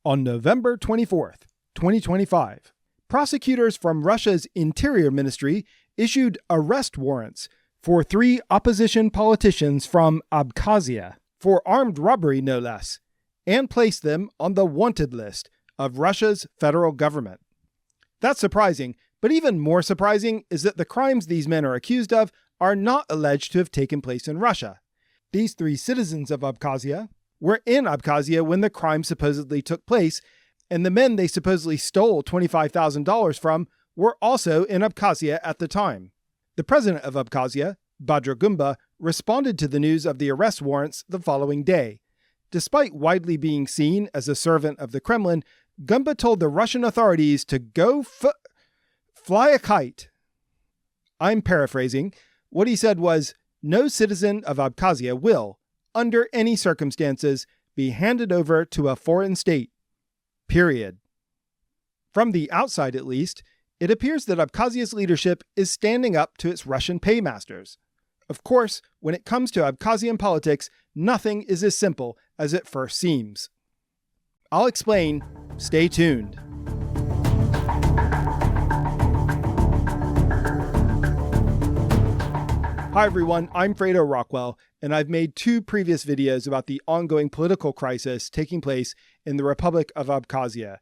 On November 24th, 2025, prosecutors from Russia's Interior Ministry issued arrest warrants for 3 opposition politicians from Abkhazia for armed robbery, no less, and placed them on the wanted list of Russia's federal government. That's surprising, but even more surprising is that the crimes these men are accused of are not alleged to have taken place in Russia. These 3 citizens of Abkhazia were in Abkhazia when the crime supposedly took place, and the men they supposedly stole $25,000 from were also in Abkhazia at the time. The president of Abkhazia, Badra Gunba, responded to the news of the arrest warrants the following day. Despite widely being seen as a servant of the Kremlin, Gunba told the Russian authorities to go fly a kite. I'm paraphrasing. What he said was, no citizen of Abkhazia will, under any circumstances, be handed over to a foreign state. Period. From the outside, at least, it appears that Abkhazia's leadership is standing up to its Russian paymasters. Of course, when it comes to Abkhazian politics, nothing is as simple as it first seems. I'll explain. Stay tuned. Hi everyone, I'm Fredo Rockwell, and I've made 2 previous videos about the ongoing political crisis taking place in the Republic of Abkhazia,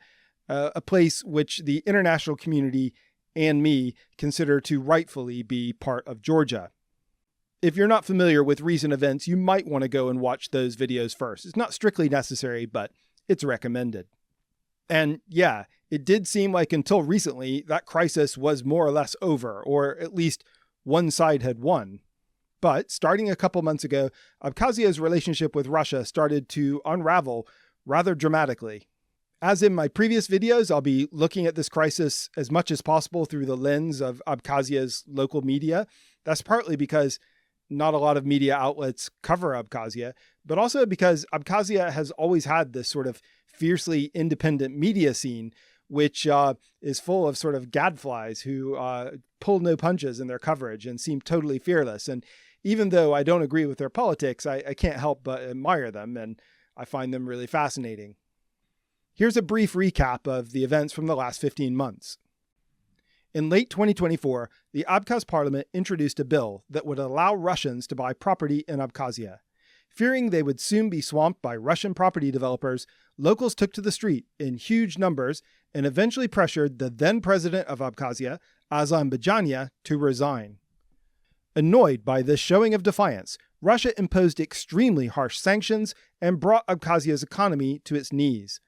a place which the international community and me consider to rightfully be part of Georgia. If you're not familiar with recent events, you might want to go and watch those videos first. It's not strictly necessary, but it's recommended. And yeah, it did seem like until recently that crisis was more or less over, or at least one side had won. But starting a couple months ago, Abkhazia's relationship with Russia started to unravel rather dramatically. As in my previous videos, I'll be looking at this crisis as much as possible through the lens of Abkhazia's local media. That's partly because not a lot of media outlets cover Abkhazia, but also because Abkhazia has always had this sort of fiercely independent media scene, which is full of sort of gadflies who pull no punches in their coverage and seem totally fearless. And even though I don't agree with their politics, I can't help but admire them, and I find them really fascinating. Here's a brief recap of the events from the last 15 months. In late 2024, the Abkhaz parliament introduced a bill that would allow Russians to buy property in Abkhazia. Fearing they would soon be swamped by Russian property developers, locals took to the street in huge numbers and eventually pressured the then president of Abkhazia, Azerbaijania, to resign. Annoyed by this showing of defiance, Russia imposed extremely harsh sanctions and brought Abkhazia's economy to its knees.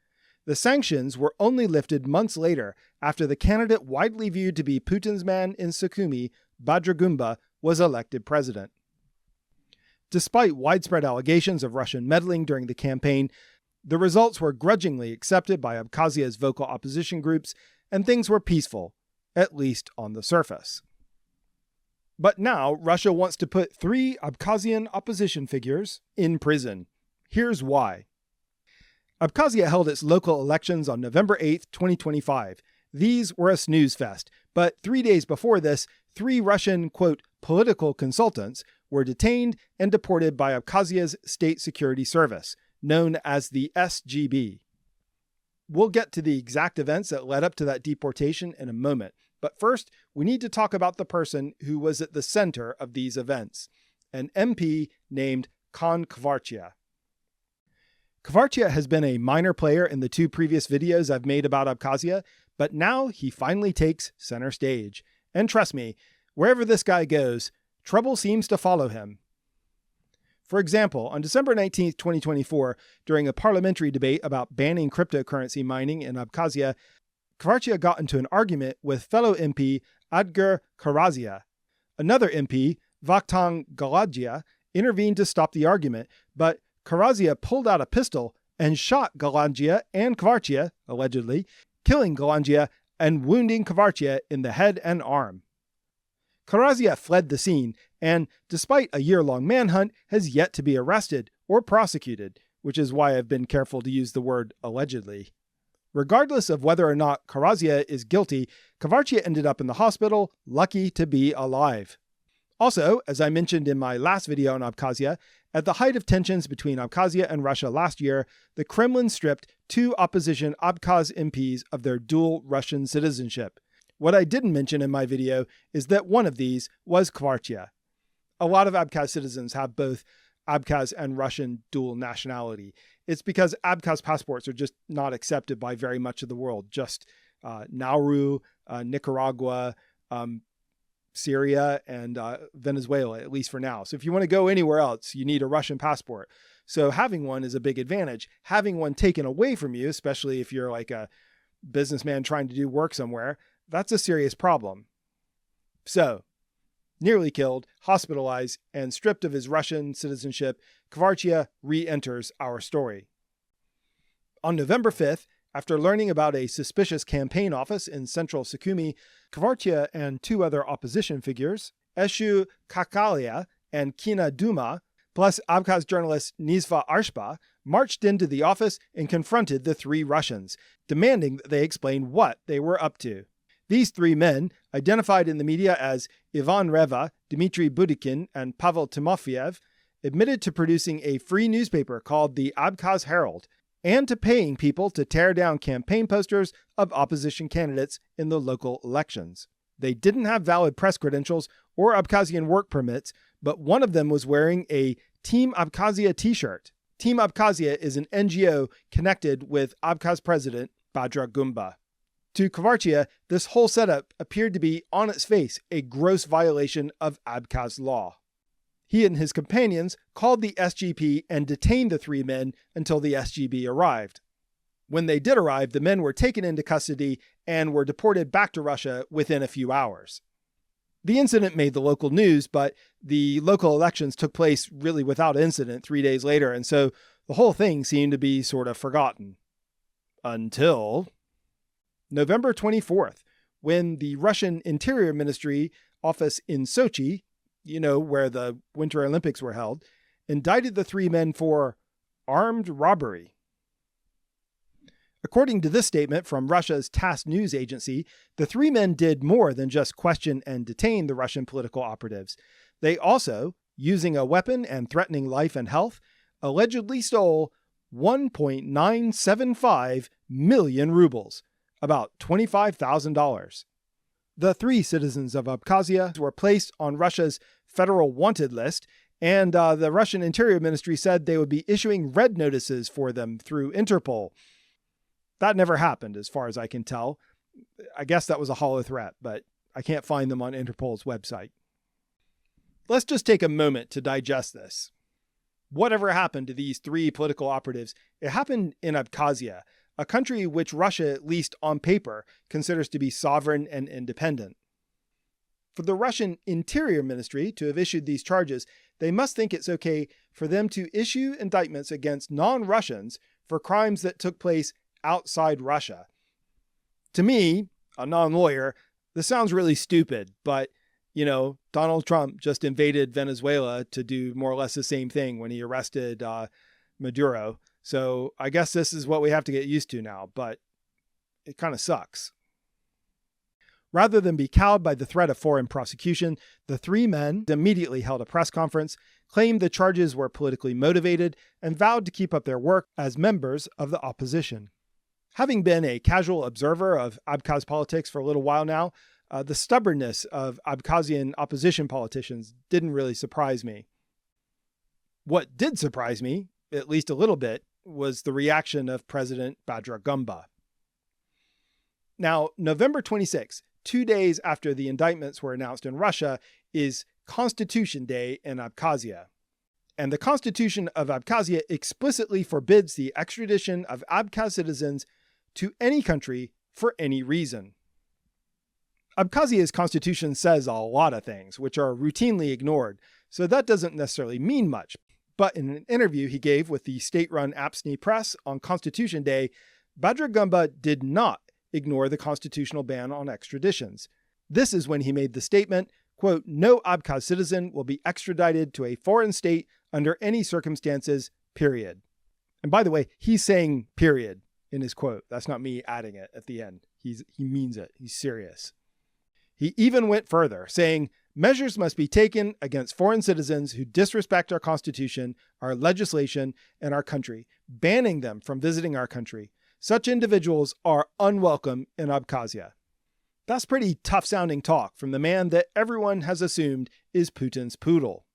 The sanctions were only lifted months later after the candidate widely viewed to be Putin's man in Sukhumi, Badra Gunba, was elected president. Despite widespread allegations of Russian meddling during the campaign, the results were grudgingly accepted by Abkhazia's vocal opposition groups, and things were peaceful, at least on the surface. But now Russia wants to put 3 Abkhazian opposition figures in prison. Here's why. Abkhazia held its local elections on November 8, 2025. These were a snooze fest, but 3 days before this, 3 Russian, quote, political consultants were detained and deported by Abkhazia's State Security Service, known as the SGB. We'll get to the exact events that led up to that deportation in a moment, but first, we need to talk about the person who was at the center of these events, an MP named Kan Kvarchia. Kvarchia has been a minor player in the 2 previous videos I've made about Abkhazia, but now he finally takes center stage. And trust me, wherever this guy goes, trouble seems to follow him. For example, on December 19, 2024, during a parliamentary debate about banning cryptocurrency mining in Abkhazia, Kvarchia got into an argument with fellow MP Kan Kvarchia. Another MP, Kan Kvarchia, intervened to stop the argument, but Kvarchia pulled out a pistol and shot Kvarchia and Kvarchia, allegedly, killing Kvarchia and wounding Kvarchia in the head and arm. Kvarchia fled the scene and, despite a year-long manhunt, has yet to be arrested or prosecuted, which is why I've been careful to use the word allegedly. Regardless of whether or not Kvarchia is guilty, Kvarchia ended up in the hospital, lucky to be alive. Also, as I mentioned in my last video on Abkhazia, at the height of tensions between Abkhazia and Russia last year, the Kremlin stripped 2 opposition Abkhaz MPs of their dual Russian citizenship. What I didn't mention in my video is that one of these was Kvarchia. A lot of Abkhaz citizens have both Abkhaz and Russian dual nationality. It's because Abkhaz passports are just not accepted by very much of the world, just Nauru, Nicaragua, Syria, and Venezuela, at least for now. So if you want to go anywhere else, you need a Russian passport. So having one is a big advantage. Having one taken away from you, especially if you're like a businessman trying to do work somewhere, that's a serious problem. So, nearly killed, hospitalized, and stripped of his Russian citizenship, Kvarchia re-enters our story. On November 5th, after learning about a suspicious campaign office in central Sukhumi, Kvarchia and 2 other opposition figures, Eshu Kakalia and Kina Duma, plus Abkhaz journalist Nizva Arshba, marched into the office and confronted the 3 Russians, demanding that they explain what they were up to. These 3 men, identified in the media as Ivan Reva, Dmitry Budykin, and Pavel Timofeyev, admitted to producing a free newspaper called the Abkhaz Herald, and to paying people to tear down campaign posters of opposition candidates in the local elections. They didn't have valid press credentials or Abkhazian work permits, but one of them was wearing a Team Abkhazia t-shirt. Team Abkhazia is an NGO connected with Abkhaz president Badra Gunba. To Kvarchia, this whole setup appeared to be, on its face, a gross violation of Abkhaz law. He and his companions called the SGP and detained the 3 men until the SGB arrived. When they did arrive, the men were taken into custody and were deported back to Russia within a few hours. The incident made the local news, but the local elections took place really without incident 3 days later, and so the whole thing seemed to be sort of forgotten. Until November 24th, when the Russian Interior Ministry office in Sochi, where the Winter Olympics were held, indicted the 3 men for armed robbery. According to this statement from Russia's TASS news agency, the 3 men did more than just question and detain the Russian political operatives. They also, using a weapon and threatening life and health, allegedly stole 1.975 million rubles, about $25,000. The 3 citizens of Abkhazia were placed on Russia's federal wanted list, and the Russian Interior Ministry said they would be issuing red notices for them through Interpol. That never happened, as far as I can tell. I guess that was a hollow threat, but I can't find them on Interpol's website. Let's just take a moment to digest this. Whatever happened to these 3 political operatives, it happened in Abkhazia, a country which Russia, at least on paper, considers to be sovereign and independent. For the Russian Interior Ministry to have issued these charges, they must think it's okay for them to issue indictments against non-Russians for crimes that took place outside Russia. To me, a non-lawyer, this sounds really stupid, but, Donald Trump just invaded Venezuela to do more or less the same thing when he arrested Maduro. So I guess this is what we have to get used to now, but it kind of sucks. Rather than be cowed by the threat of foreign prosecution, the 3 men immediately held a press conference, claimed the charges were politically motivated, and vowed to keep up their work as members of the opposition. Having been a casual observer of Abkhaz politics for a little while now, the stubbornness of Abkhazian opposition politicians didn't really surprise me. What did surprise me, at least a little bit, was the reaction of President Badra Gunba. Now, November 26, 2 days after the indictments were announced in Russia, is Constitution Day in Abkhazia. And the Constitution of Abkhazia explicitly forbids the extradition of Abkhaz citizens to any country for any reason. Abkhazia's constitution says a lot of things, which are routinely ignored, so that doesn't necessarily mean much. But in an interview he gave with the state-run Apsny Press on Constitution Day, Badra Gunba did not ignore the constitutional ban on extraditions. This is when he made the statement, quote, "No Abkhaz citizen will be extradited to a foreign state under any circumstances, period." And by the way, he's saying period in his quote. That's not me adding it at the end. He means it. He's serious. He even went further, saying, Measures must be taken against foreign citizens who disrespect our constitution, our legislation, and our country, banning them from visiting our country. Such individuals are unwelcome in Abkhazia. That's pretty tough-sounding talk from the man that everyone has assumed is Putin's poodle.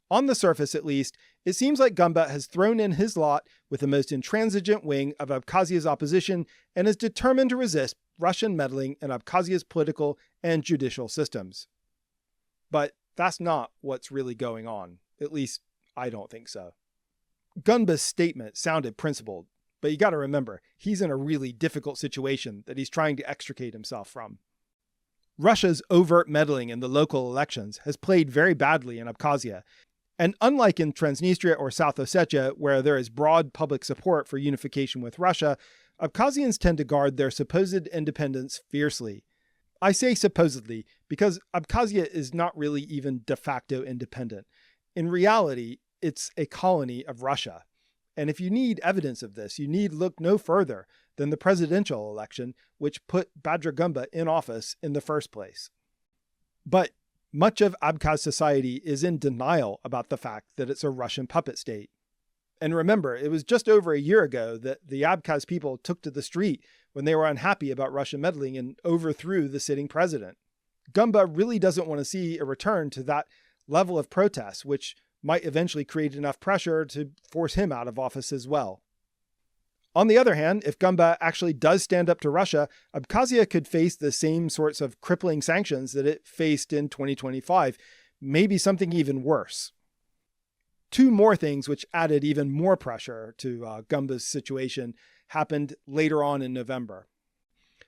On the surface, at least, it seems like Gunba has thrown in his lot with the most intransigent wing of Abkhazia's opposition and is determined to resist Russian meddling in Abkhazia's political and judicial systems. But that's not what's really going on. At least, I don't think so. Gunba's statement sounded principled, but you got to remember, he's in a really difficult situation that he's trying to extricate himself from. Russia's overt meddling in the local elections has played very badly in Abkhazia. And unlike in Transnistria or South Ossetia, where there is broad public support for unification with Russia, Abkhazians tend to guard their supposed independence fiercely. I say supposedly because Abkhazia is not really even de facto independent. In reality, it's a colony of Russia. And if you need evidence of this, you need look no further than the presidential election, which put Badra Gunba in office in the first place. But much of Abkhaz society is in denial about the fact that it's a Russian puppet state. And remember, it was just over a year ago that the Abkhaz people took to the street when they were unhappy about Russian meddling and overthrew the sitting president. Gunba really doesn't want to see a return to that level of protest, which might eventually create enough pressure to force him out of office as well. On the other hand, if Gunba actually does stand up to Russia, Abkhazia could face the same sorts of crippling sanctions that it faced in 2025, maybe something even worse. Two more things which added even more pressure to Gunba's situation happened later on in November.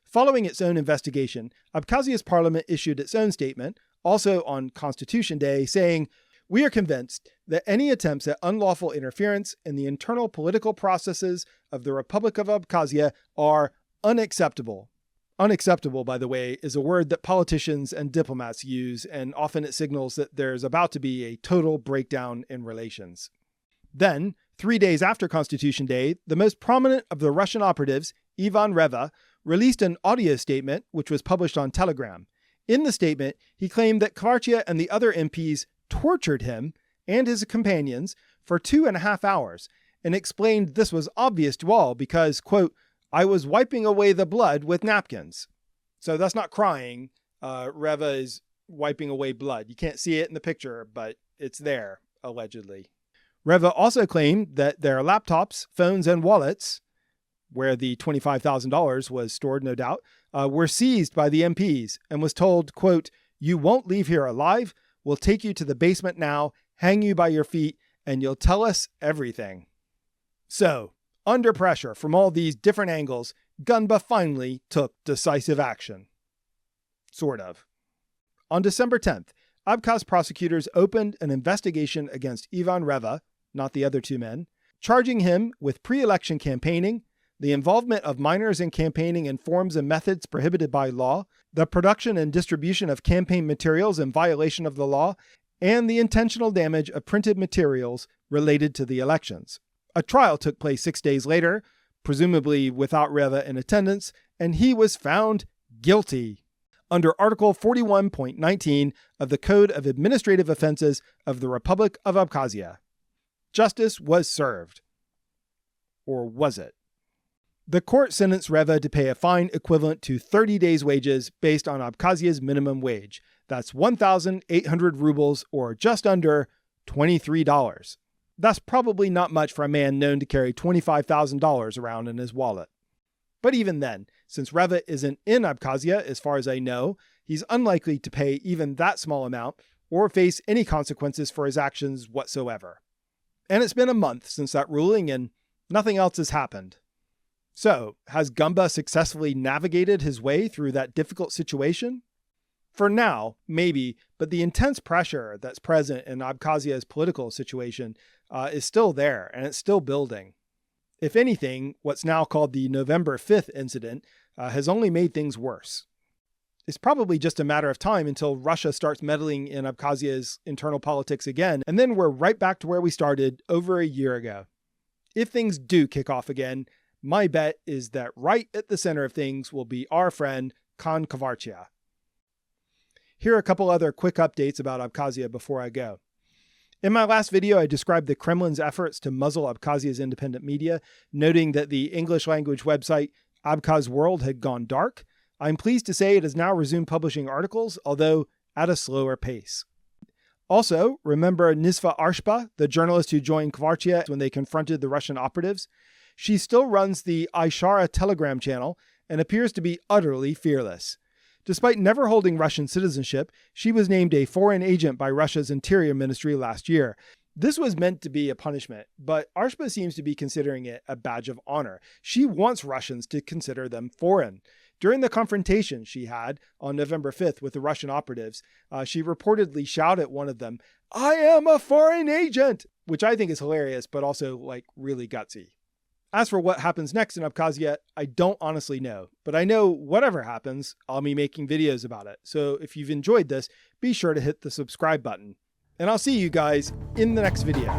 Following its own investigation, Abkhazia's parliament issued its own statement, also on Constitution Day, saying, "We are convinced that any attempts at unlawful interference in the internal political processes of the Republic of Abkhazia are unacceptable." Unacceptable, by the way, is a word that politicians and diplomats use, and often it signals that there's about to be a total breakdown in relations. Then, 3 days after Constitution Day, the most prominent of the Russian operatives, Ivan Reva, released an audio statement which was published on Telegram. In the statement, he claimed that Kvarchia and the other MPs tortured him and his companions for 2.5 hours and explained this was obvious to all because, quote, "I was wiping away the blood with napkins." So that's not crying. Reva is wiping away blood. You can't see it in the picture, but it's there, allegedly. Reva also claimed that their laptops, phones, and wallets, where the $25,000 was stored, no doubt, were seized by the MPs and was told, quote, "You won't leave here alive. We'll take you to the basement now, hang you by your feet, and you'll tell us everything." So, under pressure from all these different angles, Gunba finally took decisive action. Sort of. On December 10th, Abkhaz prosecutors opened an investigation against Ivan Reva, not the other two men, charging him with pre-election campaigning, the involvement of minors in campaigning in forms and methods prohibited by law, the production and distribution of campaign materials in violation of the law, and the intentional damage of printed materials related to the elections. A trial took place 6 days later, presumably without Reva in attendance, and he was found guilty under Article 41.19 of the Code of Administrative Offenses of the Republic of Abkhazia. Justice was served. Or was it? The court sentenced Reva to pay a fine equivalent to 30 days' wages based on Abkhazia's minimum wage. That's 1,800 rubles, or just under $23. That's probably not much for a man known to carry $25,000 around in his wallet. But even then, since Reva isn't in Abkhazia, as far as I know, he's unlikely to pay even that small amount or face any consequences for his actions whatsoever. And it's been a month since that ruling and nothing else has happened. So, has Gunba successfully navigated his way through that difficult situation? For now, maybe, but the intense pressure that's present in Abkhazia's political situation is still there, and it's still building. If anything, what's now called the November 5th incident has only made things worse. It's probably just a matter of time until Russia starts meddling in Abkhazia's internal politics again, and then we're right back to where we started over a year ago. If things do kick off again, my bet is that right at the center of things will be our friend Kan Kvarchia. Here are a couple other quick updates about Abkhazia before I go. In my last video, I described the Kremlin's efforts to muzzle Abkhazia's independent media, noting that the English-language website Abkhaz World had gone dark. I'm pleased to say it has now resumed publishing articles, although at a slower pace. Also, remember Nisva Arshba, the journalist who joined Kvarchia when they confronted the Russian operatives? She still runs the Ishara Telegram channel and appears to be utterly fearless. Despite never holding Russian citizenship, she was named a foreign agent by Russia's Interior Ministry last year. This was meant to be a punishment, but Arshba seems to be considering it a badge of honor. She wants Russians to consider them foreign. During the confrontation she had on November 5th with the Russian operatives, she reportedly shouted at one of them, "I am a foreign agent," which I think is hilarious, but also really gutsy. As for what happens next in Abkhazia, I don't honestly know, but I know whatever happens, I'll be making videos about it. So if you've enjoyed this, be sure to hit the subscribe button. And I'll see you guys in the next video.